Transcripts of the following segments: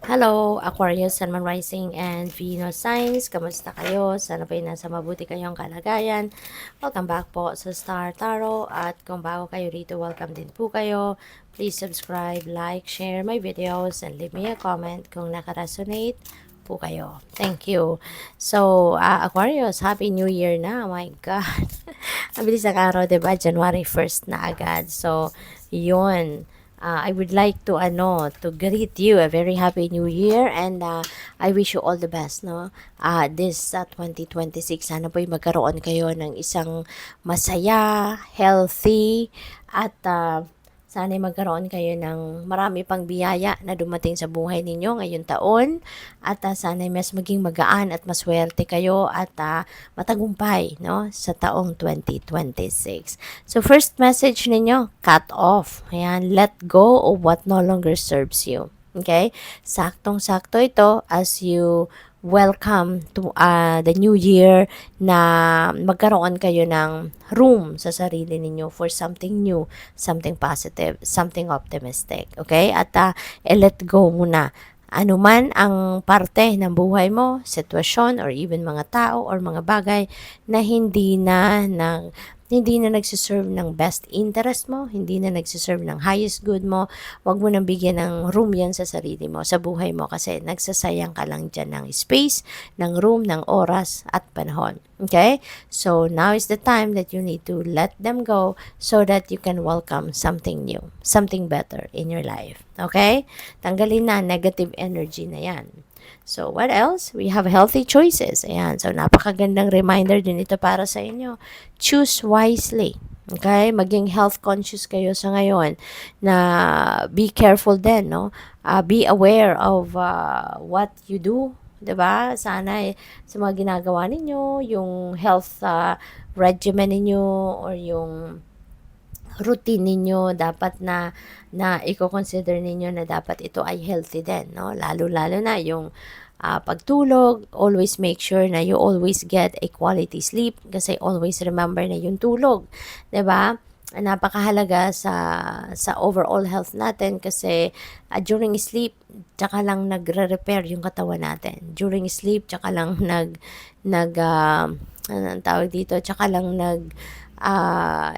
Hello, Aquarius, Sun, Moon, Rising, and Venus signs. Kamusta kayo? Sana po nasa mabuti kayong kalagayan. Welcome back po sa Star Tarot. At kung bago kayo rito, welcome din po kayo. Please subscribe, like, share my videos, and leave me a comment kung nakaresonate po kayo. Thank you. So, Aquarius, Happy New Year na. Oh my God. Ang bilis ng araw, diba? January 1st na agad. So, yun. I would like to greet you a very happy new year, and I wish you all the best, no? This 2026, sana po'y magkaroon kayo ng isang masaya, healthy, at sana'y magkaroon kayo ng marami pang biyaya na dumating sa buhay ninyo ngayong taon, at sana'y mas maging magaan at maswerte kayo, at matagumpay, no, sa taong 2026. So, first message ninyo, cut off. Ayan, let go of what no longer serves you. Okay? Saktong-sakto ito as you welcome to the new year, na magkaroon kayo ng room sa sarili ninyo for something new, something positive, something optimistic. Okay? At let go muna ano man ang parte ng buhay mo, sitwasyon, or even mga tao or mga bagay na hindi na nagsiserve ng best interest mo, hindi na nagsiserve ng highest good mo. Huwag mo nang bigyan ng room yan sa sarili mo, sa buhay mo, kasi nagsasayang ka lang dyan ng space, ng room, ng oras at panahon. Okay? So, now is the time that you need to let them go so that you can welcome something new, something better in your life. Okay? Tanggalin na negative energy na yan. So, what else? We have healthy choices. Ayan. So, napakagandang reminder din ito para sa inyo. Choose wisely. Okay? Maging health conscious kayo sa ngayon, na be careful din, no? Be aware of what you do. 'Di ba? Sana sa mga ginagawa ninyo, yung health regimen ninyo or yung routine ninyo, dapat na i-consider ninyo na dapat ito ay healthy din, no? Lalo-lalo na yung pagtulog. Always make sure na you always get a quality sleep, kasi always remember na yung tulog, 'di ba? Napakahalaga sa overall health natin, kasi during sleep tsaka lang nagre-repair yung katawan natin. During sleep tsaka lang anong tawag dito, tsaka lang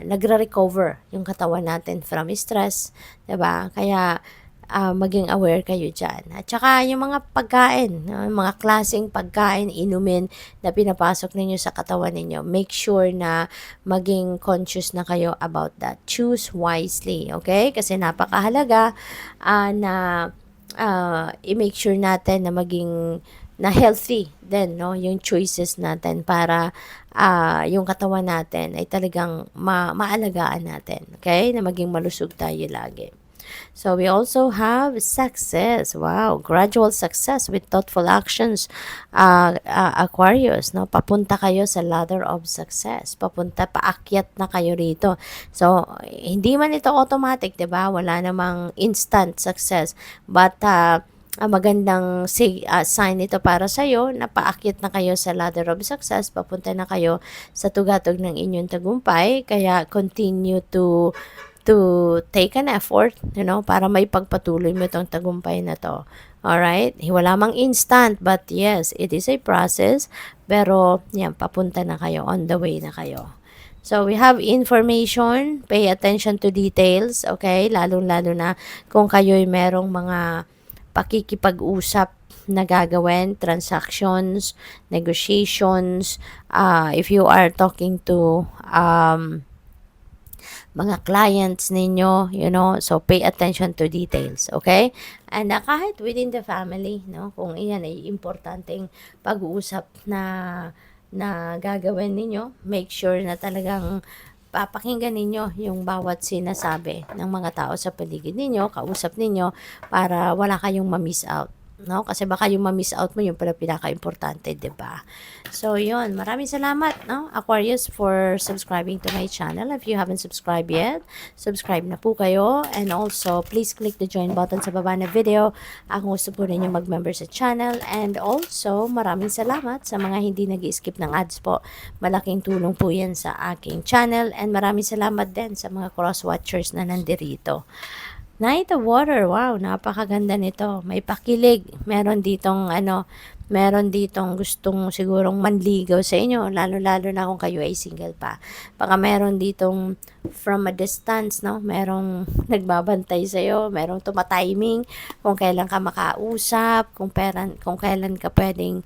nagre-recover yung katawan natin from stress, 'di ba? Kaya maging aware kayo diyan. At saka yung mga pagkain, mga klaseng pagkain, inumin na pinapasok ninyo sa katawan ninyo, make sure na maging conscious na kayo about that. Choose wisely, okay? Kasi napakahalaga na i-make sure natin na maging na healthy din, no, yung choices natin, para yung katawan natin ay talagang maalagaan natin, okay, na maging malusog tayo lagi. So, we also have success. Wow, gradual success with thoughtful actions. Aquarius, no? Papunta kayo sa ladder of success. Paakyat na kayo rito. So, hindi man ito automatic, 'di ba? Wala namang instant success. But magandang sign ito para sa iyo, na paakyat na kayo sa ladder of success, papunta na kayo sa tugatog ng inyong tagumpay. Kaya continue to take an effort, para may pagpatuloy mo itong tagumpay na to. Alright? Wala mang instant, but yes, it is a process. Pero, yan, papunta na kayo, on the way na kayo. So, we have information, pay attention to details, okay? Lalo-lalo na kung kayo'y merong mga pakikipag-usap na gagawin, transactions, negotiations, if you are talking to mga clients ninyo, so pay attention to details, okay? And kahit within the family, no, kung iyan ay importanteng pag-uusap na gagawin ninyo, make sure na talagang papakinggan ninyo yung bawat sinasabi ng mga tao sa paligid ninyo, kausap ninyo, para wala kayong ma-miss out. No? Kasi baka yung ma-miss out mo, yung pala pinaka-importante, 'di ba? So, yun. Maraming salamat, no, Aquarius, for subscribing to my channel. If you haven't subscribed yet, subscribe na po kayo. And also, please click the join button sa baba na video kung gusto po ninyo mag-member sa channel. And also, maraming salamat sa mga hindi nag-skip ng ads po. Malaking tulong po yan sa aking channel. And maraming salamat din sa mga cross-watchers na nandirito. Knight of Water, wow, napakaganda nito. May pakilig. Meron ditong gustong sigurong manligaw sa inyo, lalo-lalo na kung kayo ay single pa. Baka meron ditong from a distance, no? Merong nagbabantay sa iyo, merong tumatiming kung kailan ka makausap, kung kailan ka pwedeng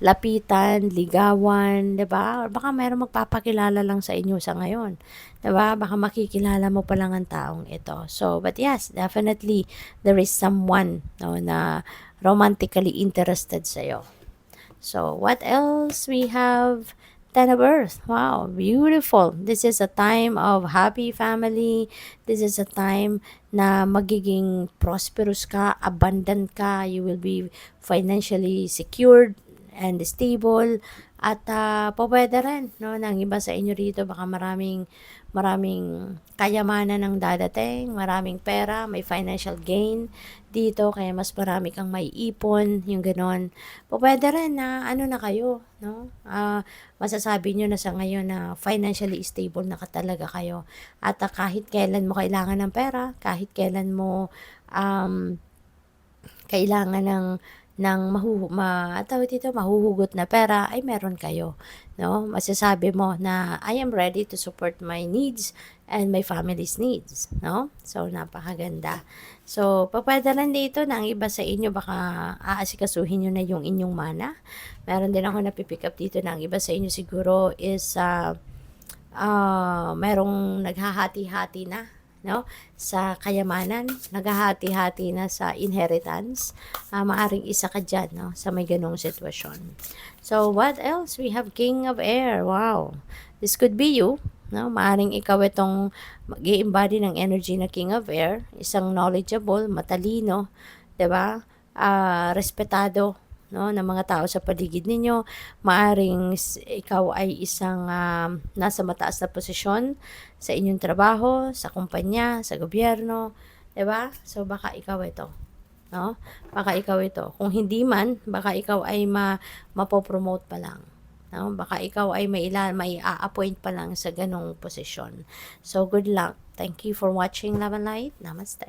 lapitan, ligawan, 'di ba? Or baka merong magpapakilala lang sa inyo sa ngayon. 'Di ba? Baka makikilala mo pa lang ang taong ito. So, but yes, definitely there is someone, no, na romantically interested sa iyo. So, what else we have? Ten of Earth. Wow, beautiful. This is a time of happy family. This is a time na magiging prosperous ka, abundant ka. You will be financially secured and stable. At pwede rin, no, ng iba sa inyo rito, baka maraming kayamanan ang dadating, maraming pera, may financial gain dito, kaya mas marami kang maiipon, yung ganon. Pwede rin na ano na kayo, no? Masasabi nyo na sa ngayon na financially stable na talaga kayo. At kahit kailan mo kailangan ng pera, kahit kailan mo kailangan mahuhugot na pera, ay meron kayo, no? Masasabi mo na I am ready to support my needs and my family's needs, no? So, napakaganda. So, pwede rin dito na ang iba sa inyo baka aasikasuhin nyo na yung inyong mana. Meron din ako napipick up dito na ang iba sa inyo siguro is merong naghahati-hati na, no, sa kayamanan, naghahati-hati na sa inheritance. Maaring isa ka dyan, no, sa may ganong sitwasyon. So, what else? We have King of Air. Wow. This could be you, no? Maaring ikaw itong mag-i-embody ng energy na King of Air, isang knowledgeable, matalino, 'di ba? Respetado, no, ng mga tao sa paligid ninyo. Maaring ikaw ay isang nasa mataas na posisyon sa inyong trabaho, sa kumpanya, sa gobyerno, 'di ba? So baka ikaw ito, no? Baka ikaw ito. Kung hindi man, baka ikaw ay mapopromote pa lang. No? Baka ikaw ay may a-appoint pa lang sa ganong posisyon. So good luck. Thank you for watching Love and Light. Namaste.